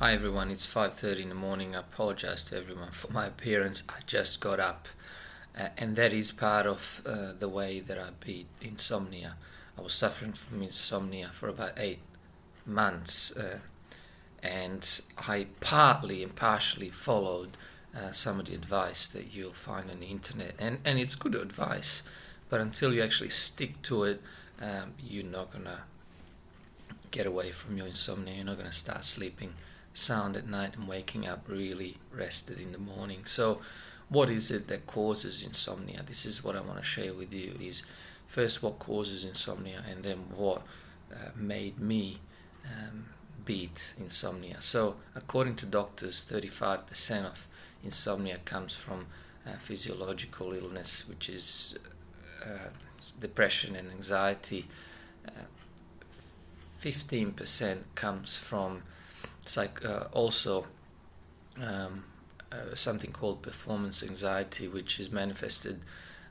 Hi everyone, it's 5:30 in the morning. I apologize to everyone for my appearance. I just got up, and that is part of the way that I beat insomnia. I was suffering from insomnia for about 8 months, and I partly and partially followed some of the advice that you'll find on the internet, and it's good advice, but until you actually stick to it, you're not gonna get away from your insomnia. You're not gonna start sleeping sound at night and waking up really rested in the morning. So what is it that causes insomnia? This is what I want to share with you, is first what causes insomnia, and then what made me beat insomnia. So according to doctors, 35% of insomnia comes from physiological illness, which is depression and anxiety. 15% comes from also something called performance anxiety, which is manifested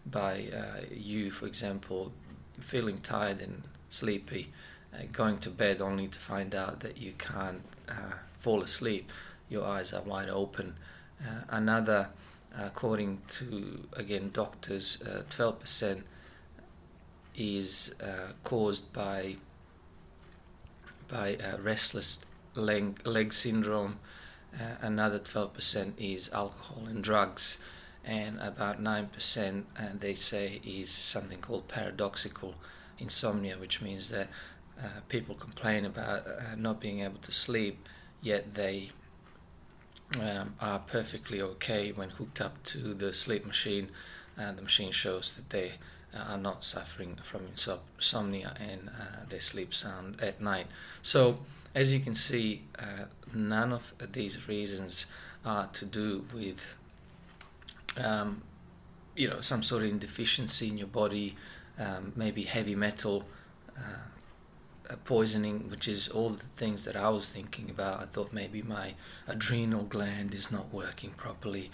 by you, for example, feeling tired and sleepy, going to bed only to find out that you can't fall asleep. Your eyes are wide open. Another, according to, again, doctors, 12% is caused by restless leg syndrome. Another 12% is alcohol and drugs, and about 9% they say is something called paradoxical insomnia, which means that people complain about not being able to sleep, yet they are perfectly okay when hooked up to the sleep machine. The machine shows that they are not suffering from insomnia, and they sleep sound at night. So as you can see, none of these reasons are to do with some sort of deficiency in your body, maybe heavy metal poisoning, which is all the things that I was thinking about. I thought maybe my adrenal gland is not working properly.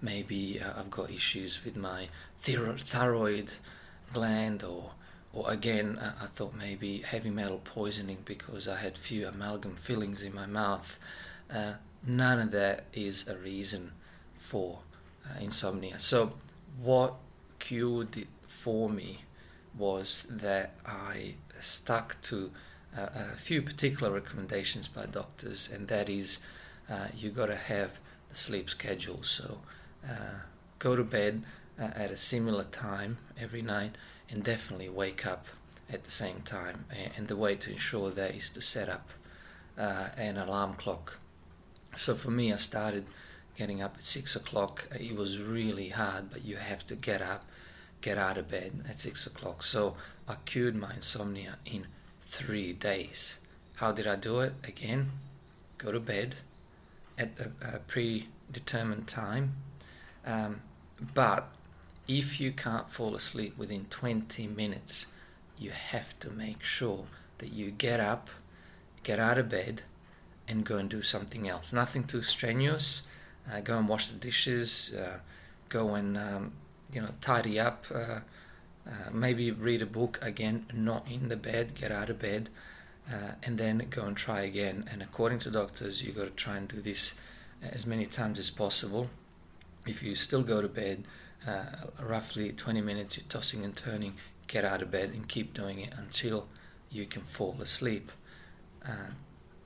Maybe I've got issues with my thyroid gland, or again, I thought maybe heavy metal poisoning because I had few amalgam fillings in my mouth. None of that is a reason for insomnia. So what cured it for me was that I stuck to a few particular recommendations by doctors, and that is you got to have the sleep schedule. So go to bed at a similar time every night, and definitely wake up at the same time. And the way to ensure that is to set up an alarm clock. So for me, I started getting up at 6 o'clock. It was really hard, but you have to get out of bed at 6 o'clock. So I cured my insomnia in 3 days. How did I do it? Again, go to bed at a predetermined time. But if you can't fall asleep within 20 minutes, you have to make sure that you get up, get out of bed, and go and do something else. Nothing too strenuous. Go and wash the dishes. Go and tidy up. Maybe read a book again, not in the bed. Get out of bed, and then go and try again. And according to doctors, you got to try and do this as many times as possible. If you still go to bed, roughly 20 minutes, you're tossing and turning, get out of bed and keep doing it until you can fall asleep.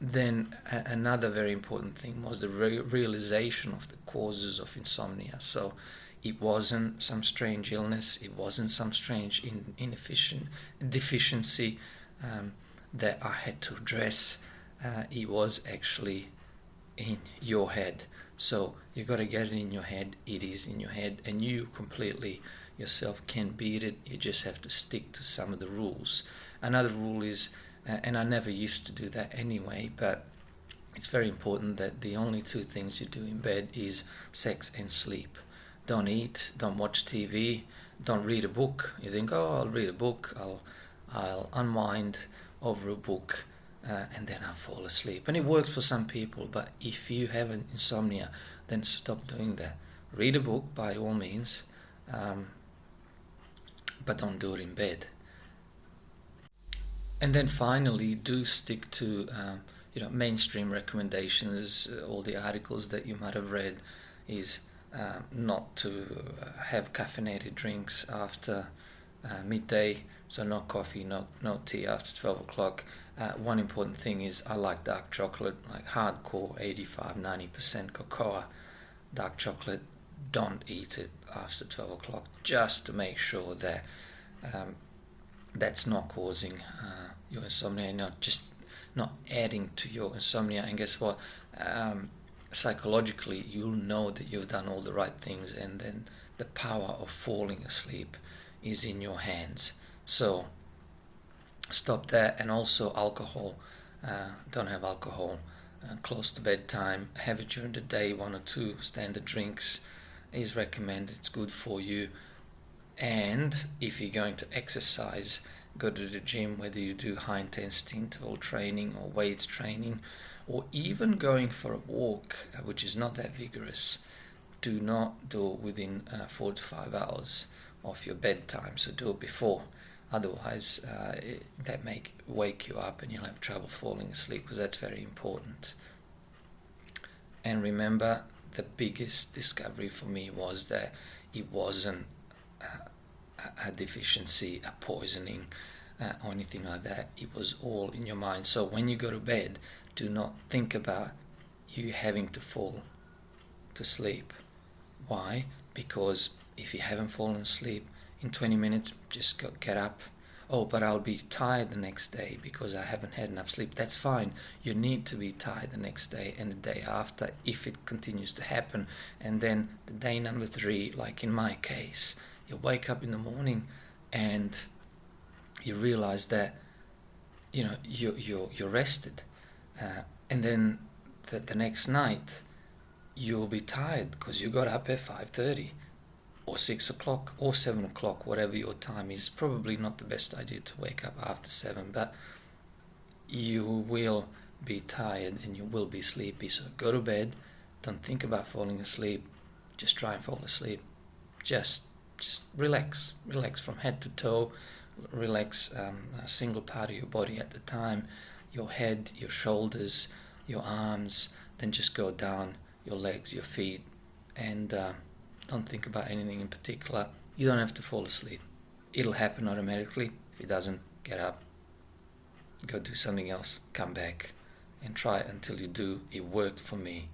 Then another very important thing was the realization of the causes of insomnia. So it wasn't some strange illness, it wasn't some strange deficiency that I had to address. It was actually in your head. So you got to get it in your head. It is in your head, and you completely yourself can beat it. You just have to stick to some of the rules. Another rule is, and I never used to do that anyway, but it's very important that the only two things you do in bed is sex and sleep. Don't eat, don't watch TV, don't read a book. You think, oh, I'll read a book, I'll unwind over a book, and then I'll fall asleep. And it works for some people, but if you have an insomnia, then stop doing that. Read a book by all means, but don't do it in bed. And then finally, do stick to mainstream recommendations, all the articles that you might have read, is not to have caffeinated drinks after midday, so no coffee, no tea after 12 o'clock. One important thing is I like dark chocolate, like hardcore 85-90% cocoa dark chocolate. Don't eat it after 12 o'clock, just to make sure that that's not causing your insomnia, not adding to your insomnia. And guess what? Psychologically, you'll know that you've done all the right things, and then the power of falling asleep is in your hands. So stop that. And also alcohol. Don't have alcohol close to bedtime. Have it during the day. 1 or 2 standard drinks is recommended. It's good for you. And if you're going to exercise, go to the gym, whether you do high intensity interval training or weights training, or even going for a walk, which is not that vigorous. Do not do it within 4 to 5 hours of your bedtime, so do it before. Otherwise, that may wake you up and you'll have trouble falling asleep, because that's very important. And remember, the biggest discovery for me was that it wasn't a deficiency, a poisoning, or anything like that. It was all in your mind. So when you go to bed, do not think about you having to fall to sleep. Why? Because if you haven't fallen asleep in 20 minutes, just get up. Oh, but I'll be tired the next day because I haven't had enough sleep. That's fine. You need to be tired the next day and the day after if it continues to happen. And then the day number 3, like in my case, you wake up in the morning and you realize that you're rested, and then the next night you'll be tired because you got up at 5:30 or 6 o'clock or 7 o'clock, whatever your time is. Probably not the best idea to wake up after 7, but you will be tired and you will be sleepy. So go to bed. Don't think about falling asleep. Just try and fall asleep. Just relax from head to toe. Relax a single part of your body at a time, your head, your shoulders, your arms, then just go down your legs, your feet, and don't think about anything in particular. You don't have to fall asleep. It'll happen automatically. If it doesn't, get up, go do something else, come back and try it until you do. It worked for me.